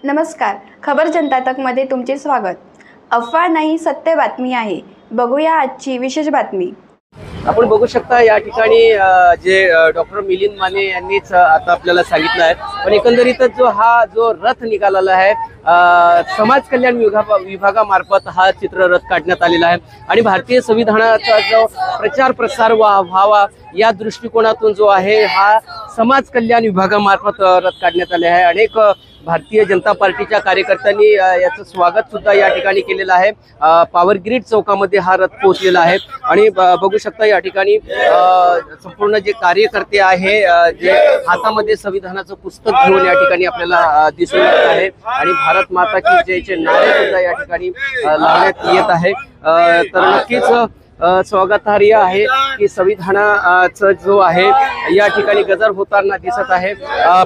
नमस्कार, खबर जनता तकमध्ये तुमचे स्वागत। अफवा नाही, सत्य बातमी आहे। बघूया आजची विशेष बातमी। आपण बघू शकता या ठिकाणी जे डॉक्टर मिलिंद माने यांनीच आता आपल्याला सांगितलं आहे, पण एकंदरीतच जो रथ निघालेला आहे समाज कल्याण विभागामार्फत हा चित्ररथ काढण्यात आलेला आहे आणि भारतीय संविधानाचा जो प्रचार प्रसार व्हावा या दृष्टिकोनातून जो आहे हा समाज कल्याण विभागामार्फत रथ काढण्यात आले आहे। अनेक भारतीय जनता पार्टीच्या कार्यकर्त्यांनी याचं स्वागत सुद्धा या ठिकाणी केलेलं आहे। पॉवर ग्रिड चौकामध्ये हा रथ पोहोचलेला आहे आणि बघू शकता या ठिकाणी संपूर्ण जे कार्यकर्ते आहे जे हातामध्ये संविधानाचं पुस्तक घेऊन या ठिकाणी आपल्याला दिसून येत आहे आणि भारत माता की जयचे नारे सुद्धा या ठिकाणी लावण्यात येत आहे। तर नक्कीच स्वागतार्ह आहे की संविधानाचा जो आहे या ठिकाणी गजर होताना दिसत आहे।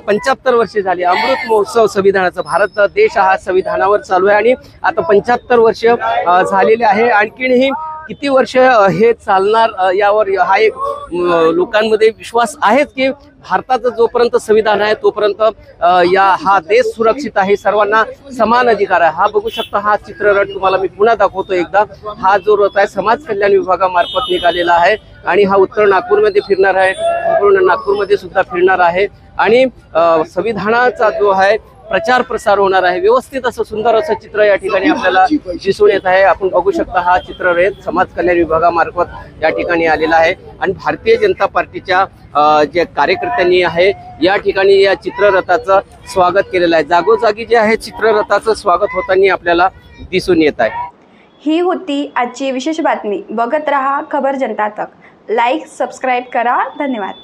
75 वर्षे झाली अमृत महोत्सव संविधानाचा, भारत देश हा संविधानावर चालू आहे आणि आता 75 वर्ष झालेले आहे। आणखीनही किती वर्ष हे चालणार यावर हा एक लोकांमध्ये विश्वास आहेच की भारताचं जोपर्यंत संविधान आहे तोपर्यंत हा देश सुरक्षित आहे, सर्वांना समान अधिकार आहे। हा बघू शकता, हा चित्ररथ तुम्हाला मी पुन्हा दाखवतो एकदा। हा जो रथ आहे समाज कल्याण विभागामार्फत निघालेला आहे आणि हा उत्तर नागपूरमध्ये फिरणार आहे, संपूर्ण नागपूरमध्ये सुद्धा फिरणार आहे आणि संविधानाचा जो आहे प्रचार प्रसार होणार आहे। व्यवस्थित असं सुंदर असं चित्र या ठिकाणी आपल्याला दिसून येत आहे। आपण बघू शकता हा चित्ररथ समाज कल्याण विभागामार्फत या ठिकाणी आलेला आहे आणि भारतीय जनता पार्टीच्या जे कार्यकर्त्यांनी आहे या ठिकाणी या चित्ररथाचं स्वागत केलेलं आहे। जागोजागी जे आहे चित्ररथाचं स्वागत होताना आपल्याला दिसून येत आहे। ही होती आजची विशेष बातमी। बघत रहा खबर जनता तक। लाईक, सबस्क्राईब करा। धन्यवाद।